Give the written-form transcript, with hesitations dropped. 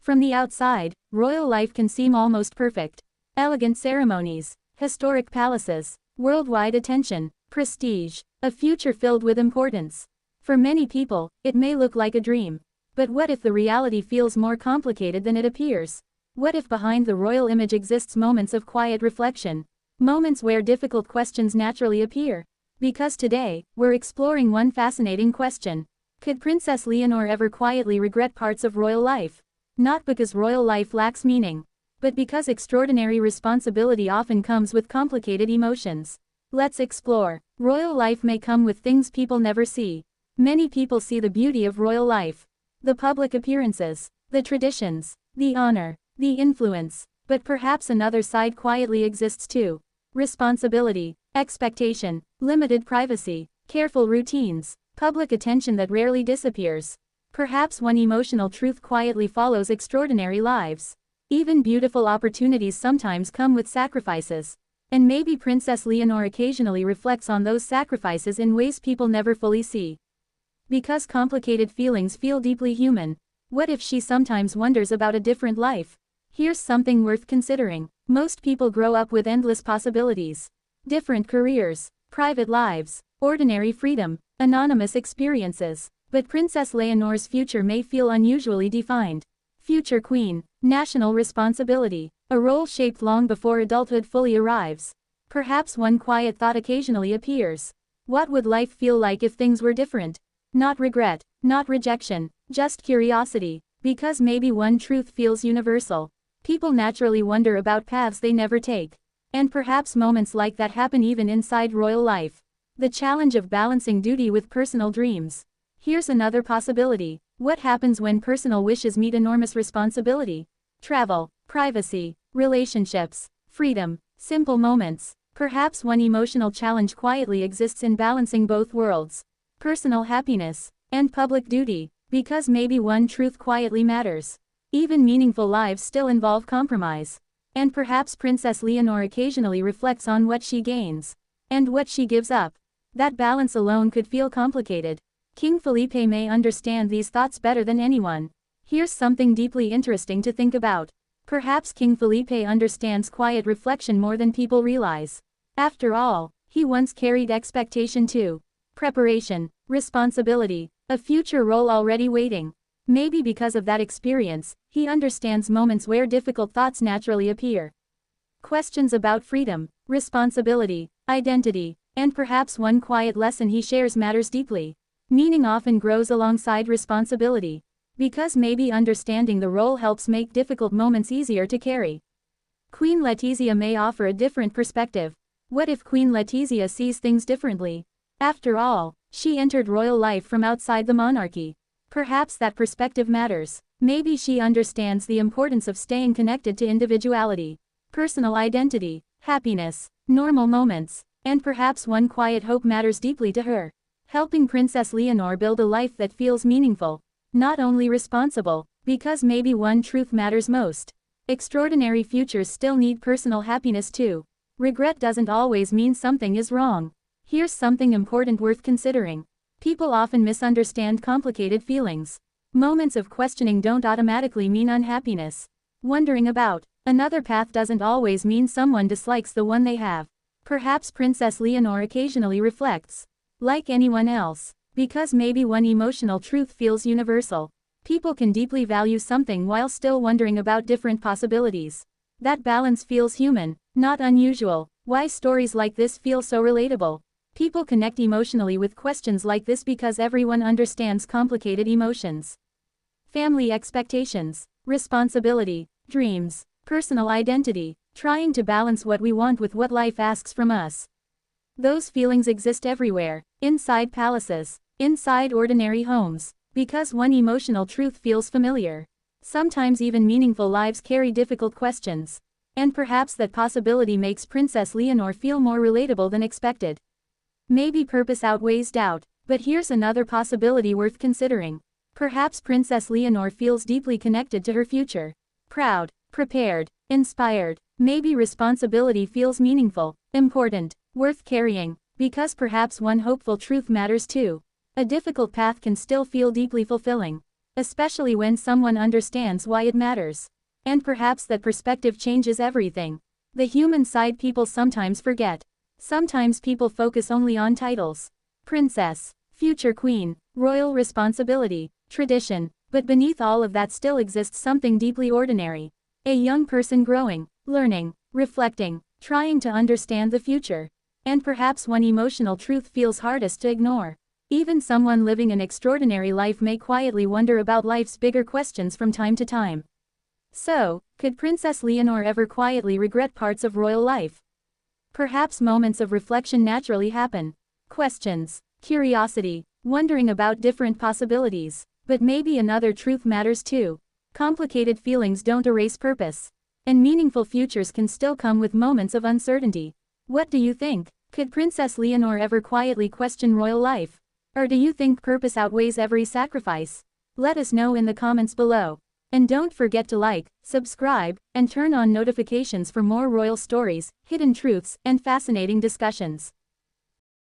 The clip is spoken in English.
From the outside, royal life can seem almost perfect. Elegant ceremonies, historic palaces, worldwide attention, prestige, a future filled with importance. For many people, it may look like a dream. But what if the reality feels more complicated than it appears? What if behind the royal image exists moments of quiet reflection? Moments where difficult questions naturally appear? Because today, we're exploring one fascinating question. Could Princess Leonor ever quietly regret parts of royal life? Not because royal life lacks meaning, but because extraordinary responsibility often comes with complicated emotions. Let's explore. Royal life may come with things people never see. Many people see the beauty of royal life. The public appearances, the traditions, the honor, the influence. But perhaps another side quietly exists too. Responsibility, expectation, limited privacy, careful routines, public attention that rarely disappears. Perhaps one emotional truth quietly follows extraordinary lives. Even beautiful opportunities sometimes come with sacrifices. And maybe Princess Leonor occasionally reflects on those sacrifices in ways people never fully see. Because complicated feelings feel deeply human. What if she sometimes wonders about a different life? Here's something worth considering. Most people grow up with endless possibilities. Different careers, private lives, ordinary freedom, anonymous experiences. But Princess Leonor's future may feel unusually defined. Future queen, national responsibility, a role shaped long before adulthood fully arrives. Perhaps one quiet thought occasionally appears. What would life feel like if things were different? Not regret, not rejection, just curiosity. Because maybe one truth feels universal. People naturally wonder about paths they never take. And perhaps moments like that happen even inside royal life. The challenge of balancing duty with personal dreams. Here's another possibility. What happens when personal wishes meet enormous responsibility? Travel, privacy, relationships, freedom, simple moments. Perhaps one emotional challenge quietly exists in balancing both worlds. Personal happiness and public duty. Because maybe one truth quietly matters. Even meaningful lives still involve compromise. And perhaps Princess Leonor occasionally reflects on what she gains and what she gives up. That balance alone could feel complicated. King Felipe may understand these thoughts better than anyone. Here's something deeply interesting to think about. Perhaps King Felipe understands quiet reflection more than people realize. After all, he once carried expectation too. Preparation, responsibility, a future role already waiting. Maybe because of that experience, he understands moments where difficult thoughts naturally appear. Questions about freedom, responsibility, identity, and perhaps one quiet lesson he shares matters deeply. Meaning often grows alongside responsibility. Because maybe understanding the role helps make difficult moments easier to carry. Queen Letizia may offer a different perspective. What if Queen Letizia sees things differently? After all, she entered royal life from outside the monarchy. Perhaps that perspective matters. Maybe she understands the importance of staying connected to individuality, personal identity, happiness, normal moments, and perhaps one quiet hope matters deeply to her. Helping Princess Leonor build a life that feels meaningful, not only responsible, because maybe one truth matters most. Extraordinary futures still need personal happiness too. Regret doesn't always mean something is wrong. Here's something important worth considering. People often misunderstand complicated feelings. Moments of questioning don't automatically mean unhappiness. Wondering about another path doesn't always mean someone dislikes the one they have. Perhaps Princess Leonor occasionally reflects. Like anyone else, because maybe one emotional truth feels universal. People can deeply value something while still wondering about different possibilities. That balance feels human, not unusual. Why stories like this feel so relatable? People connect emotionally with questions like this because everyone understands complicated emotions. Family expectations, responsibility, dreams, personal identity, trying to balance what we want with what life asks from us. Those feelings exist everywhere, inside palaces, inside ordinary homes, because one emotional truth feels familiar. Sometimes even meaningful lives carry difficult questions. And perhaps that possibility makes Princess Leonor feel more relatable than expected. Maybe purpose outweighs doubt, but here's another possibility worth considering. Perhaps Princess Leonor feels deeply connected to her future. Proud, prepared, inspired. Maybe responsibility feels meaningful, important, worth carrying, because perhaps one hopeful truth matters too. A difficult path can still feel deeply fulfilling. especially when someone understands why it matters. And perhaps that perspective changes everything. The human side people sometimes forget. Sometimes people focus only on titles. Princess, future queen, royal responsibility, tradition, but beneath all of that still exists something deeply ordinary. A young person growing, learning, reflecting, trying to understand the future. And perhaps one emotional truth feels hardest to ignore. Even someone living an extraordinary life may quietly wonder about life's bigger questions from time to time. So, could Princess Leonor ever quietly regret parts of royal life? Perhaps moments of reflection naturally happen. Questions, curiosity, wondering about different possibilities. But maybe another truth matters too. Complicated feelings don't erase purpose. And meaningful futures can still come with moments of uncertainty. What do you think? Could Princess Leonor ever quietly question royal life? Or do you think purpose outweighs every sacrifice? Let us know in the comments below. And don't forget to like, subscribe, and turn on notifications for more royal stories, hidden truths, and fascinating discussions.